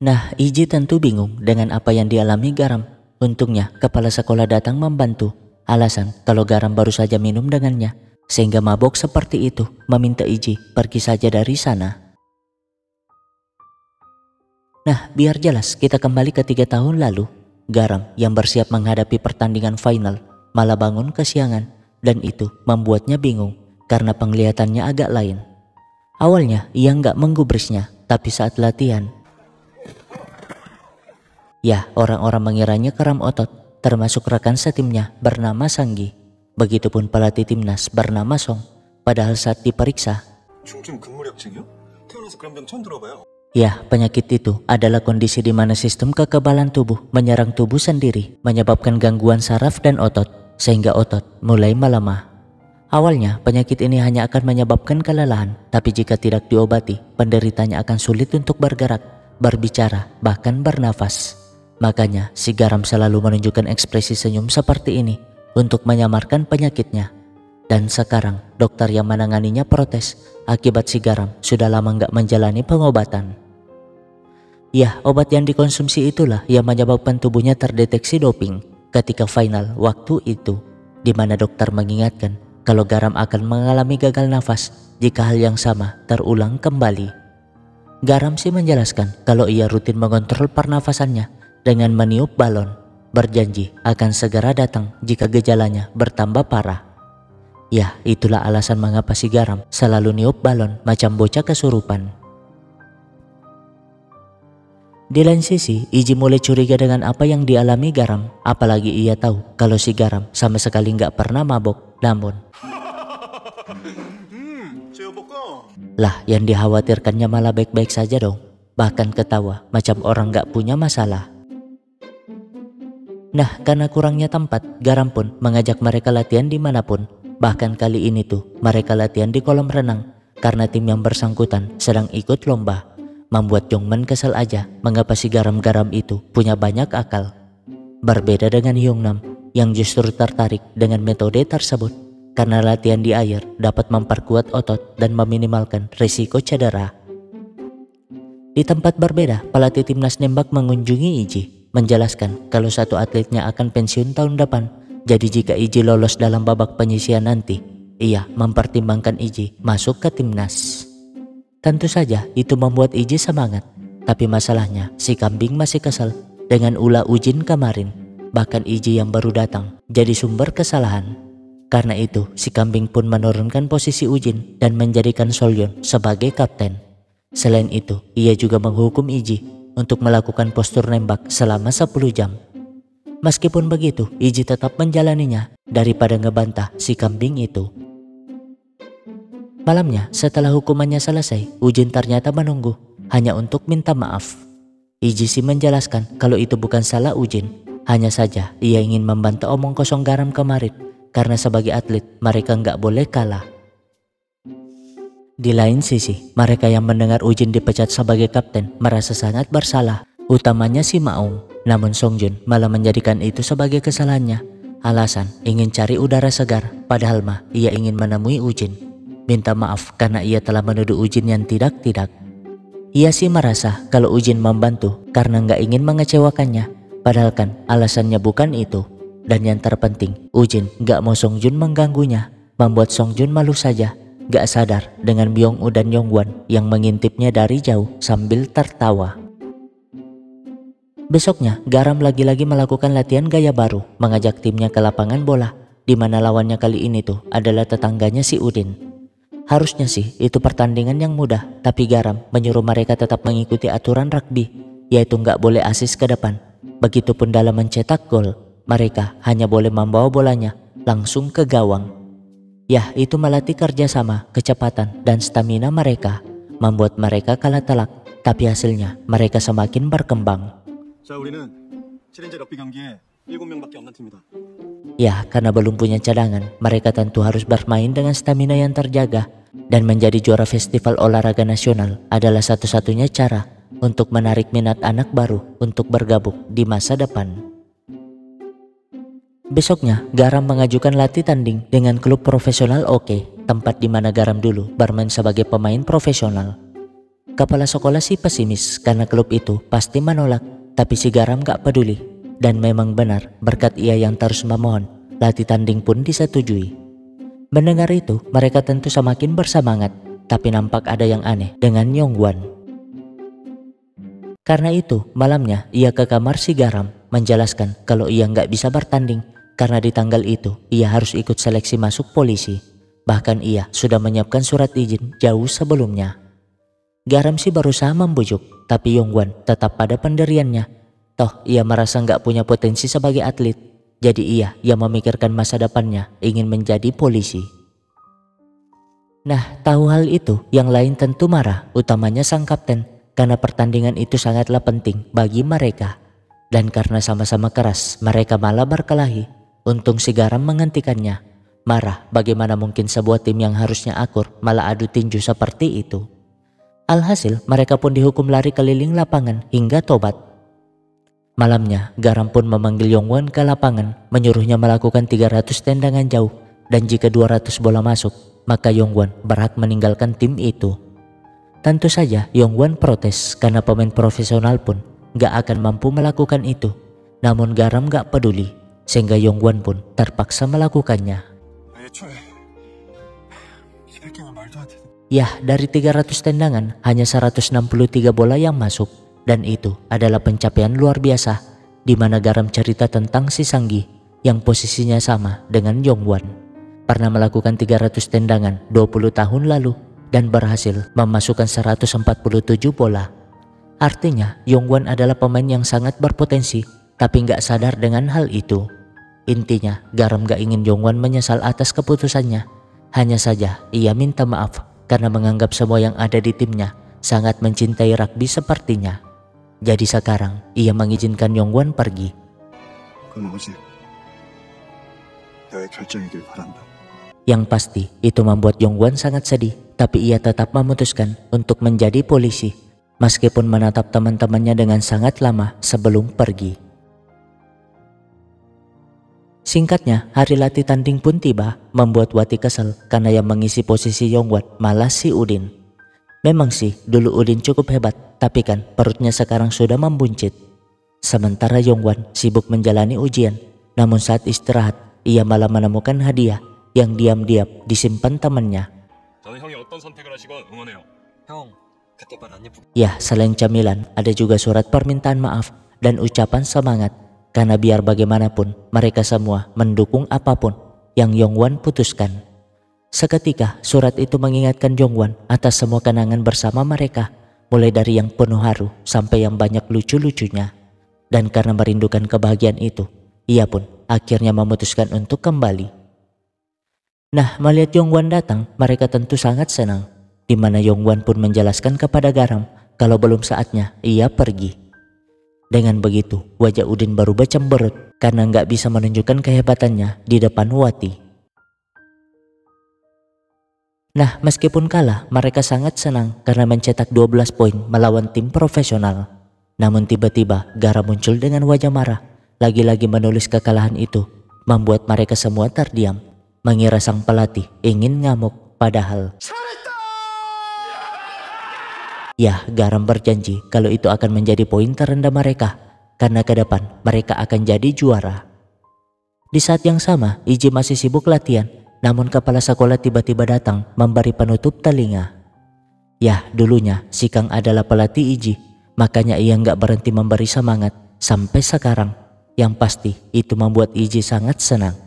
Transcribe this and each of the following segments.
Nah, Iji tentu bingung dengan apa yang dialami Garam. Untungnya, kepala sekolah datang membantu. Alasan kalau Garam baru saja minum dengannya, sehingga mabok seperti itu, meminta Iji pergi saja dari sana. Nah, biar jelas kita kembali ke 3 tahun lalu. Garam yang bersiap menghadapi pertandingan final malah bangun kesiangan, dan itu membuatnya bingung karena penglihatannya agak lain. Awalnya ia nggak menggubrisnya, tapi saat latihan, ya, orang-orang mengiranya kram otot, termasuk rekan setimnya bernama Sanggi. Begitupun pelatih timnas bernama Song. Padahal saat diperiksa, 중증 근무력증이요? 태어나서 그런 병 처음 들어봐요. ya, penyakit itu adalah kondisi di mana sistem kekebalan tubuh menyerang tubuh sendiri, menyebabkan gangguan saraf dan otot, sehingga otot mulai melemah. Awalnya, penyakit ini hanya akan menyebabkan kelelahan, tapi jika tidak diobati, penderitanya akan sulit untuk bergerak, berbicara, bahkan bernafas. Makanya, si Garam selalu menunjukkan ekspresi senyum seperti ini untuk menyamarkan penyakitnya. Dan sekarang, dokter yang menanganinya protes akibat si Garam sudah lama nggak menjalani pengobatan. Ya, obat yang dikonsumsi itulah yang menyebabkan tubuhnya terdeteksi doping ketika final waktu itu, di mana dokter mengingatkan kalau Garam akan mengalami gagal nafas jika hal yang sama terulang kembali. Garam sih menjelaskan kalau ia rutin mengontrol pernafasannya dengan meniup balon, berjanji akan segera datang jika gejalanya bertambah parah. Ya, itulah alasan mengapa si Garam selalu niup balon macam bocah kesurupan. Di lain sisi, Iji mulai curiga dengan apa yang dialami Garam, apalagi ia tahu kalau si Garam sama sekali nggak pernah mabok. Namun, lah yang dikhawatirkannya malah baik-baik saja dong, bahkan ketawa macam orang nggak punya masalah. Nah, karena kurangnya tempat, Garam pun mengajak mereka latihan dimanapun. Bahkan kali ini tuh mereka latihan di kolam renang karena tim yang bersangkutan sedang ikut lomba. Membuat Jongman kesal aja mengapa si Garam-Garam itu punya banyak akal. Berbeda dengan Hyungnam yang justru tertarik dengan metode tersebut karena latihan di air dapat memperkuat otot dan meminimalkan risiko cedera. Di tempat berbeda, pelatih timnas nembak mengunjungi Iji, menjelaskan kalau satu atletnya akan pensiun tahun depan. Jadi jika Iji lolos dalam babak penyisian nanti, ia mempertimbangkan Iji masuk ke timnas. Tentu saja itu membuat Iji semangat, tapi masalahnya si kambing masih kesal dengan ulah Ujin kemarin. Bahkan Iji yang baru datang jadi sumber kesalahan. Karena itu si kambing pun menurunkan posisi Ujin dan menjadikan Solyon sebagai kapten. Selain itu, ia juga menghukum Iji untuk melakukan postur nembak selama 10 jam. Meskipun begitu, Iji tetap menjalaninya daripada ngebantah si kambing itu. Malamnya, setelah hukumannya selesai, Ujin ternyata menunggu hanya untuk minta maaf. Iji sih menjelaskan kalau itu bukan salah Ujin, hanya saja ia ingin membantah omong kosong Garam kemarin karena sebagai atlet mereka nggak boleh kalah. Di lain sisi, mereka yang mendengar Ujin dipecat sebagai kapten merasa sangat bersalah, utamanya si Maung. Namun Songjun malah menjadikan itu sebagai kesalahannya. Alasan ingin cari udara segar, padahal mah ia ingin menemui Ujin. Minta maaf karena ia telah menuduh Ujin yang tidak-tidak. Ia sih merasa kalau Ujin membantu karena nggak ingin mengecewakannya, padahal kan alasannya bukan itu. Dan yang terpenting, Ujin nggak mau Songjun mengganggunya, membuat Songjun malu saja, nggak sadar dengan Byung-woo dan Yongwon yang mengintipnya dari jauh sambil tertawa. Besoknya, Garam lagi-lagi melakukan latihan gaya baru, mengajak timnya ke lapangan bola, di mana lawannya kali ini tuh adalah tetangganya si Udin. Harusnya sih itu pertandingan yang mudah, tapi Garam menyuruh mereka tetap mengikuti aturan rugby, yaitu nggak boleh asis ke depan. Begitupun dalam mencetak gol, mereka hanya boleh membawa bolanya langsung ke gawang. Ya, itu melatih kerjasama, kecepatan, dan stamina mereka, membuat mereka kalah telak, tapi hasilnya mereka semakin berkembang. 자, 우리는 챌린저 럭비 경기에 7명밖에 없는 팀이다. Ya, karena belum punya cadangan, mereka tentu harus bermain dengan stamina yang terjaga, dan menjadi juara festival olahraga nasional adalah satu-satunya cara untuk menarik minat anak baru untuk bergabung di masa depan. Besoknya, Garam mengajukan latih tanding dengan klub profesional OK, tempat di mana Garam dulu bermain sebagai pemain profesional. Kepala sekolah si pesimis karena klub itu pasti menolak, tapi si Garam gak peduli. Dan memang benar, berkat ia yang terus memohon, latih tanding pun disetujui. Mendengar itu, mereka tentu semakin bersemangat, tapi nampak ada yang aneh dengan Yongwon. Karena itu, malamnya ia ke kamar si Garam menjelaskan kalau ia nggak bisa bertanding karena di tanggal itu ia harus ikut seleksi masuk polisi. Bahkan ia sudah menyiapkan surat izin jauh sebelumnya. Garam sih berusaha membujuk, tapi Yongwon tetap pada pendiriannya. Toh ia merasa nggak punya potensi sebagai atlet, jadi ia yang memikirkan masa depannya ingin menjadi polisi. Nah, tahu hal itu, yang lain tentu marah, utamanya sang kapten, karena pertandingan itu sangatlah penting bagi mereka. Dan karena sama-sama keras, mereka malah berkelahi. Untung si Garam menghentikannya. Marah, bagaimana mungkin sebuah tim yang harusnya akur malah adu tinju seperti itu. Alhasil, mereka pun dihukum lari keliling lapangan hingga tobat. Malamnya, Garam pun memanggil Yongwon ke lapangan, menyuruhnya melakukan 300 tendangan jauh, dan jika 200 bola masuk, maka Yongwon berhak meninggalkan tim itu. Tentu saja Yongwon protes karena pemain profesional pun gak akan mampu melakukan itu. Namun Garam gak peduli, sehingga Yongwon pun terpaksa melakukannya. Yah, dari 300 tendangan hanya 163 bola yang masuk, dan itu adalah pencapaian luar biasa, di mana Garam cerita tentang si Sanggi yang posisinya sama dengan Yongwon. Pernah melakukan 300 tendangan 20 tahun lalu dan berhasil memasukkan 147 bola. Artinya Yongwon adalah pemain yang sangat berpotensi, tapi nggak sadar dengan hal itu. Intinya Garam gak ingin Yongwon menyesal atas keputusannya. Hanya saja ia minta maaf karena menganggap semua yang ada di timnya sangat mencintai rugby sepertinya. Jadi sekarang ia mengizinkan Yongwon pergi. Yang pasti itu membuat Yongwon sangat sedih, tapi ia tetap memutuskan untuk menjadi polisi meskipun menatap teman-temannya dengan sangat lama sebelum pergi. Singkatnya, hari latih tanding pun tiba, membuat Wati kesal karena yang mengisi posisi Yongwon malah si Udin. Memang sih dulu Udin cukup hebat, tapi kan perutnya sekarang sudah membuncit. Sementara Yongwon sibuk menjalani ujian, namun saat istirahat ia malah menemukan hadiah yang diam-diam disimpan temannya. Ya, selain camilan ada juga surat permintaan maaf dan ucapan semangat. Karena biar bagaimanapun mereka semua mendukung apapun yang Yongwon putuskan. Seketika surat itu mengingatkan Yongwon atas semua kenangan bersama mereka, mulai dari yang penuh haru sampai yang banyak lucu-lucunya. Dan karena merindukan kebahagiaan itu, ia pun akhirnya memutuskan untuk kembali. Nah, melihat Yongwon datang, mereka tentu sangat senang, di mana Yongwon pun menjelaskan kepada Garam kalau belum saatnya ia pergi. Dengan begitu, wajah Udin baru bercemberut karena nggak bisa menunjukkan kehebatannya di depan Wati. Nah, meskipun kalah, mereka sangat senang karena mencetak 12 poin melawan tim profesional. Namun tiba-tiba Garam muncul dengan wajah marah, lagi-lagi menulis kekalahan itu, membuat mereka semua terdiam, mengira sang pelatih ingin ngamuk, padahal ya, Garam berjanji kalau itu akan menjadi poin terendah mereka, karena ke depan mereka akan jadi juara. Di saat yang sama, Iji masih sibuk latihan, namun kepala sekolah tiba-tiba datang memberi penutup telinga. Ya, dulunya si Kang adalah pelatih Iji, makanya ia nggak berhenti memberi semangat sampai sekarang. Yang pasti itu membuat Iji sangat senang.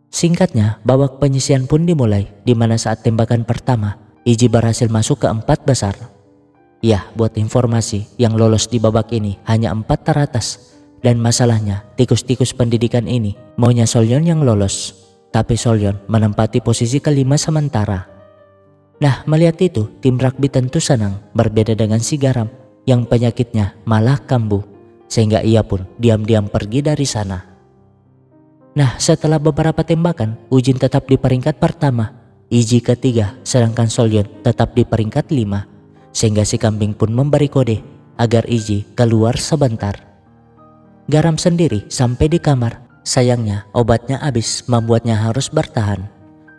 Singkatnya, babak penyisian pun dimulai, di mana saat tembakan pertama Iji berhasil masuk ke 4 besar. Ya, buat informasi, yang lolos di babak ini hanya 4 teratas. Dan masalahnya, tikus-tikus pendidikan ini maunya Solyon yang lolos. Tapi Solyon menempati posisi kelima sementara. Nah, melihat itu, tim rugby tentu senang, berbeda dengan si Garam yang penyakitnya malah kambuh. Sehingga ia pun diam-diam pergi dari sana. Nah, setelah beberapa tembakan, Ujin tetap di peringkat pertama, Iji ketiga, sedangkan Solyon tetap di peringkat 5, sehingga si kambing pun memberi kode agar Iji keluar sebentar. Garam sendiri sampai di kamar, sayangnya obatnya habis membuatnya harus bertahan.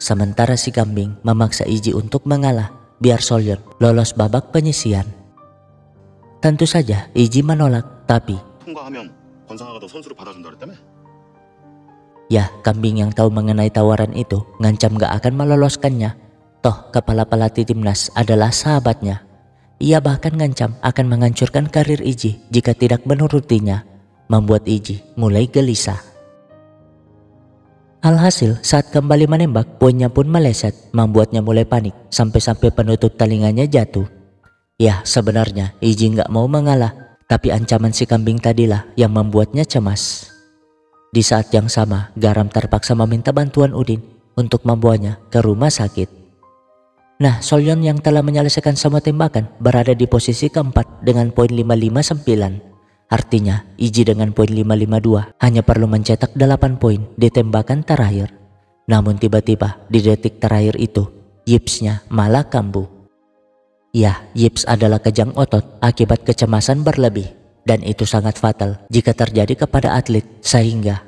Sementara si kambing memaksa Iji untuk mengalah biar Solyon lolos babak penyisian. Tentu saja Iji menolak, tapi 통과하면 권상아가 너 선수로 받아준다 그랬다며? ya kambing yang tahu mengenai tawaran itu ngancam gak akan meloloskannya. Toh kepala pelatih timnas adalah sahabatnya. Ia bahkan ngancam akan menghancurkan karir Iji jika tidak menurutinya, membuat Iji mulai gelisah. Alhasil saat kembali menembak, poinnya pun meleset, membuatnya mulai panik sampai-sampai penutup telinganya jatuh. Ya sebenarnya Iji nggak mau mengalah, tapi ancaman si kambing tadilah yang membuatnya cemas. Di saat yang sama, Garam terpaksa meminta bantuan Udin untuk membawanya ke rumah sakit. Nah, Solyon yang telah menyelesaikan semua tembakan berada di posisi keempat dengan poin 559. Artinya, Iji dengan poin 552 hanya perlu mencetak 8 poin di tembakan terakhir. Namun tiba-tiba di detik terakhir itu, yipsnya malah kambuh. Ya, yips adalah kejang otot akibat kecemasan berlebih, dan itu sangat fatal jika terjadi kepada atlet sehingga